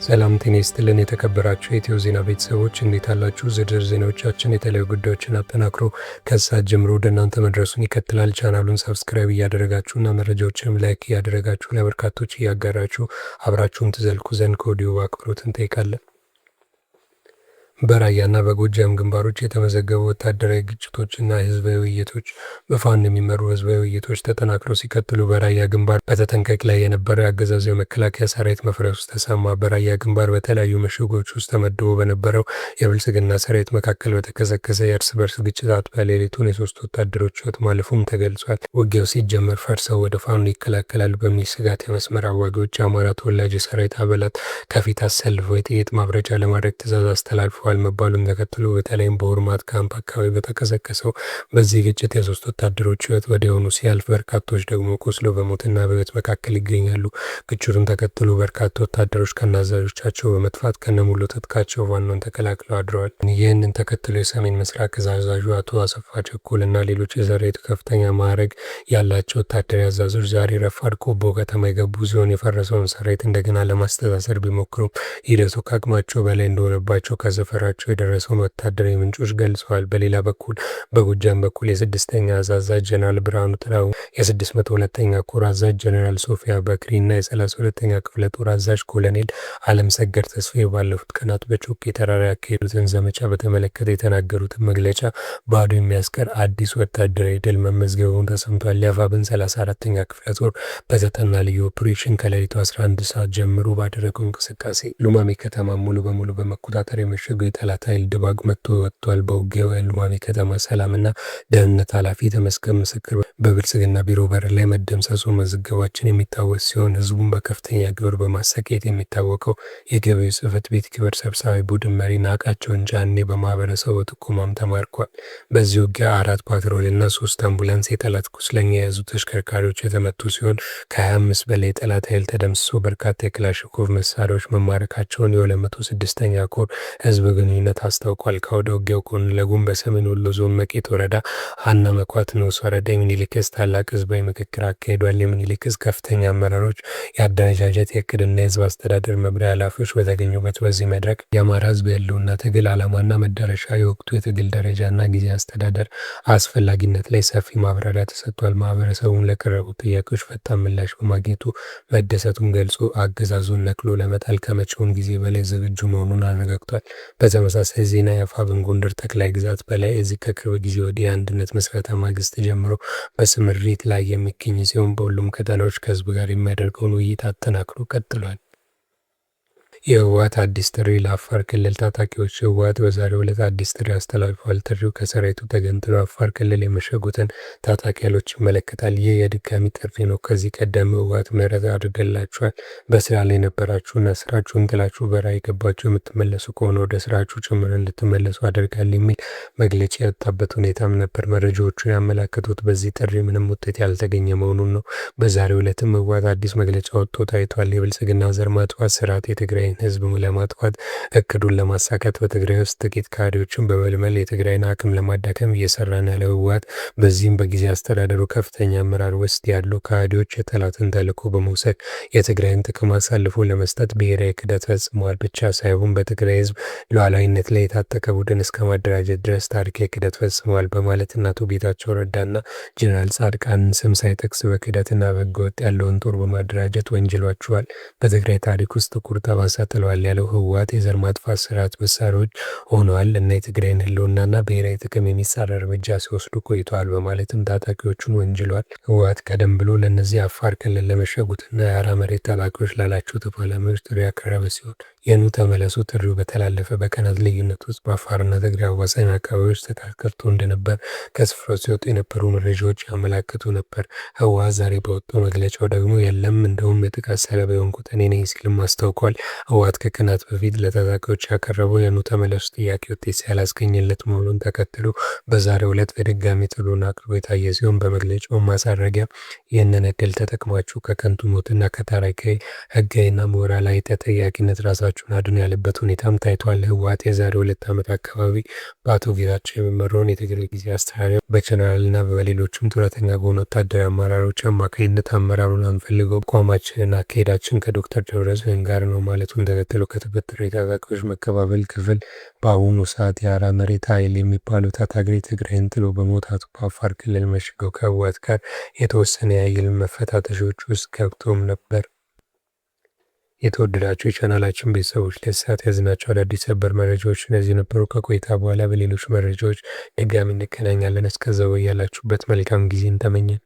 ሰላም ጤና ይስጥልን የተከበራችሁ የኢትዮ ዜና ቤተሰቦች እንዴት አላችሁ? ዝርዝር ዜናዎቻችን የተለያዩ ጉዳዮችን አጠናክሮ ከሰዓት ጀምሮ ወደ እናንተ መድረሱን ይቀጥላል። ቻናሉን ሰብስክራይብ እያደረጋችሁና መረጃዎችንም ላይክ እያደረጋችሁ ለበርካቶች እያጋራችሁ አብራችሁን ትዘልቁ ዘንድ ከወዲሁ በአክብሮት እንጠይቃለን። በራያና በጎጃም ግንባሮች የተመዘገቡ ወታደራዊ ግጭቶችና ህዝባዊ ውይይቶች በፋኖ የሚመሩ ህዝባዊ ውይይቶች ተጠናክረው ሲቀጥሉ በራያ ግንባር በተጠንቀቅ ላይ የነበረው የአገዛዙ የመከላከያ ሰራዊት መፍረሱ ተሰማ። በራያ ግንባር በተለያዩ ምሽጎች ውስጥ ተመድቦ በነበረው የብልጽግና ሰራዊት መካከል በተቀሰቀሰ የእርስ በርስ ግጭት አጥቢያ ሌሊቱን የሶስት ወታደሮች ህይወት ማለፉም ተገልጿል። ውጊያው ሲጀመር ፈርሰው ወደ ፋኖ ይቀላቀላሉ በሚል ስጋት የመስመር አዋጊዎች የአማራ ተወላጅ የሰራዊት አባላት ከፊት አሰልፈው የጥይት ማብረጃ ለማድረግ ትዕዛዝ አስተላልፈዋል መባሉን ተከትሎ በተለይም በሆርማት ካምፕ አካባቢ በተቀሰቀሰው በዚህ ግጭት የሶስት ወታደሮች ህይወት ወዲያውኑ ሲያልፍ በርካቶች ደግሞ ቆስሎ በሞትና በህይወት መካከል ይገኛሉ። ግጭቱን ተከትሎ በርካታ ወታደሮች ከነአዛዦቻቸው በመጥፋት ከነሙሉ ትጥቃቸው ፋኖን ተቀላቅለው አድረዋል። ይህንን ተከትሎ የሰሜን ምስራቅ እዝ አዛዡ አቶ አሰፋ ቸኮል እና ሌሎች የሰራዊቱ ከፍተኛ ማዕረግ ያላቸው ወታደራዊ አዛዦች ዛሬ ረፋድ ቆቦ ከተማ የገቡ ሲሆን የፈረሰውን ሰራዊት እንደገና ለማስተሳሰር ቢሞክሩም ሂደቱ ከአቅማቸው በላይ እንደሆነባቸው ከሰፈራቸው የደረሰውን ወታደራዊ ምንጮች ገልጸዋል። በሌላ በኩል በጎጃም በኩል የ6ኛ እዝ አዛዥ ጀነራል ብርሃኑ ጥላሁን፣ የ602ኛ ኮር አዛዥ ጀነራል ሶፊያ በክሪ እና የ32ኛ ክፍለ ጦር አዛዥ ኮሎኔል አለምሰገድ ተስፋዬ ባለፉት ቀናት በጮቄ ተራራ ያካሄዱትን ዘመቻ በተመለከተ የተናገሩትን መግለጫ ባዶ የሚያስቀር አዲስ ወታደራዊ ድል መመዝገቡን ተሰምቷል። የአፋብኃኝ 34ኛ ክፍለ ጦር በተጠና ልዩ ኦፕሬሽን ከሌሊቱ 11 ሰዓት ጀምሮ ባደረገው እንቅስቃሴ ሉማሜ ከተማ ሙሉ በሙሉ በመቆጣጠር የመሸገው የጠላት ኃይል ድባቅ መጥቶ ወጥቷል። በውጊያው የሉማሜ ከተማ ሰላምና ደህንነት ኃላፊ ተመስገን ምስክር በብልጽግና ቢሮ በር ላይ መደምሰሱ መዘገባችን የሚታወስ ሲሆን ህዝቡን በከፍተኛ ግብር በማሰቃየት የሚታወቀው የገበያው ጽሕፈት ቤት ክብር ሰብሳቢ ቡድን መሪ ናቃቸውን ጃኔ በማህበረሰቡ ጥቆማም ተማርኳል። በዚህ ውጊያ 4 ፓትሮልና 3 አምቡላንስ የጠላት ቁስለኛ የያዙ ተሽከርካሪዎች የተመቱ ሲሆን ከ25 በላይ የጠላት ኃይል ተደምስሶ በርካታ የክላሽንኮቭ መሳሪያዎች መማረካቸውን የ206ኛ ኮር ህዝብ ግንኙነት አስታውቋል። ከወደ ውጊያው ጎን ለጎን በሰሜን ወሎ ዞን መቄት ወረዳ ሀና መኳት ንዑስ ወረዳ የሚኒሊክ ዕዝ ታላቅ ህዝባዊ ምክክር አካሂዷል። የሚኒሊክ ዕዝ ከፍተኛ አመራሮች፣ የአደረጃጀት የእቅድና የህዝብ አስተዳደር መምሪያ ኃላፊዎች በተገኙበት በዚህ መድረክ የአማራ ህዝብ የህልውና ትግል ዓላማና መዳረሻ፣ የወቅቱ የትግል ደረጃና ጊዜ አስተዳደር አስፈላጊነት ላይ ሰፊ ማብራሪያ ተሰጥቷል። ማህበረሰቡን ለቀረቡ ጥያቄዎች ፈጣን ምላሽ በማግኘቱ መደሰቱን ገልጾ አገዛዙን ነቅሎ ለመጣል ከመቼውም ጊዜ በላይ ዝግጁ መሆኑን አረጋግጧል። በተመሳሳይ ዜና የአፋብኃኝ ጎንደር ጠቅላይ ግዛት በላይ እዝ ከቅርብ ጊዜ ወዲህ የአንድነት ምስረታ ማግስት ጀምሮ በስምሪት ላይ የሚገኝ ሲሆን በሁሉም ቀጠናዎች ከህዝብ ጋር የሚያደርገውን ውይይት አጠናክሮ ቀጥሏል። የህወሓት አዲስ ጥሪ ለአፋር ክልል ታጣቂዎች። ህወሓት በዛሬው ዕለት አዲስ ጥሪ አስተላልፏል። ጥሪው ከሰራዊቱ ተገንጥለው አፋር ክልል የመሸጉትን ታጣቂ ኃይሎች ይመለከታል። ይህ የድጋሚ ጥሪ ነው። ከዚህ ቀደም ህወሓት ምህረት አድርገላችኋል፣ በስራ ላይ የነበራችሁና ስራችሁን ጥላችሁ በረሃ የገባችሁ የምትመለሱ ከሆነ ወደ ስራችሁ ጭምር እንድትመለሱ አደርጋል የሚል መግለጫ የወጣበት ሁኔታም ነበር። መረጃዎቹን ያመላከቱት በዚህ ጥሪ ምንም ውጤት ያልተገኘ መሆኑን ነው። በዛሬው ዕለትም ህወሓት አዲስ መግለጫ ወጥቶ ታይቷል። የብልጽግና ዘር ማጥፋት ስርዓት የትግራይ ህዝብ ለማጥፋት እቅዱን ለማሳካት በትግራይ ውስጥ ጥቂት ካድሬዎችን በመልመል የትግራይን አቅም ለማዳከም እየሰራ ነው ያለው ህወሓት በዚህም በጊዜ አስተዳደሩ ከፍተኛ አመራር ውስጥ ያሉ ካድሬዎች የጠላትን ተልዕኮ በመውሰድ የትግራይን ጥቅም አሳልፎ ለመስጠት ብሔራዊ ክህደት ፈጽመዋል ብቻ ሳይሆን በትግራይ ህዝብ ሉዓላዊነት ላይ የታጠቀ ቡድን እስከ ማደራጀት ድረስ ታሪካዊ ክህደት ፈጽመዋል በማለት አቶ ጌታቸው ረዳና ጀነራል ጻድቃንን ስም ሳይጠቅስ በክህደትና በህገወጥ ያለውን ጦር በማደራጀት ወንጅሏቸዋል። በትግራይ ታሪክ ውስጥ ጥቁር ጠባሳ ጥለዋል ያለው ህወሓት የዘር ማጥፋት ስርዓት መሳሪያዎች ሆነዋል እና የትግራይን ህልውናና ብሔራዊ ጥቅም የሚጻረር እርምጃ ሲወስዱ ቆይተዋል በማለትም ታጣቂዎቹን ወንጅሏል። ህወሓት ቀደም ብሎ ለእነዚህ አፋር ክልል ለመሸጉትና የአራ መሬት ታጣቂዎች ላላቸው ተፋላሚዎች ጥሪ ያቀረበ ሲሆን የኑ ተመለሱ ጥሪው በተላለፈ በቀናት ልዩነት ውስጥ በአፋርና ትግራይ አዋሳኝ አካባቢዎች ጥቃት ከፍቶ እንደነበር ከስፍራው ሲወጡ የነበሩ መረጃዎች ያመላክቱ ነበር። ህወሓት ዛሬ በወጣው መግለጫው ደግሞ የለም እንደውም የጥቃት ሰለባ የሆንኩት እኔ ነኝ ሲልም አስታውቋል። ህወሓት ከቀናት በፊት ለታጣቂዎች ያቀረበው የኑ ተመለሱ ጥያቄ ውጤት ያላስገኘለት መሆኑን ተከትሎ በዛሬው ዕለት በድጋሚ ጥሪውን አቅርቦ የታየ ሲሆን በመግለጫው ማሳረጊያ ይህንን እድል ተጠቅማችሁ ከከንቱ ሞትና ከታሪካዊ ህጋዊና ሞራላዊ ተጠያቂነት ራሳችሁ ራሳችሁን አድኑ ያለበት ሁኔታም ታይቷል። ህወሓት የዛሬ 2 ዓመት አካባቢ በአቶ ጌታቸው የሚመራውን የትግራይ ጊዜያዊ አስተዳደር በጀነራልና በሌሎችም ጡረተኛ በሆኑ ወታደራዊ አመራሮች አማካኝነት አመራሩን አንፈልገው አቋማችንና አካሄዳችን ከዶክተር ደብረጽዮን ጋር ነው ማለቱን ተከትሎ ከተፈጠረው የታጣቂዎች መከፋፈል ክፍል በአሁኑ ሰዓት የአማራ መሬት ኃይል የሚባለው ታጣቂ ትግራይን ጥሎ በመውጣቱ በአፋር ክልል መሽገው ከህወሓት ጋር የተወሰነ የኃይል መፈታተሾች ውስጥ ገብቶም ነበር። የተወደዳችሁ የቻናላችን ቤተሰቦች ለሰዓት ያዝናቸው አዳዲስ ሰበር መረጃዎች እነዚህ ነበሩ። ከቆይታ በኋላ በሌሎች መረጃዎች ድጋሚ እንገናኛለን። እስከዛው ያላችሁበት መልካም ጊዜን ተመኘን።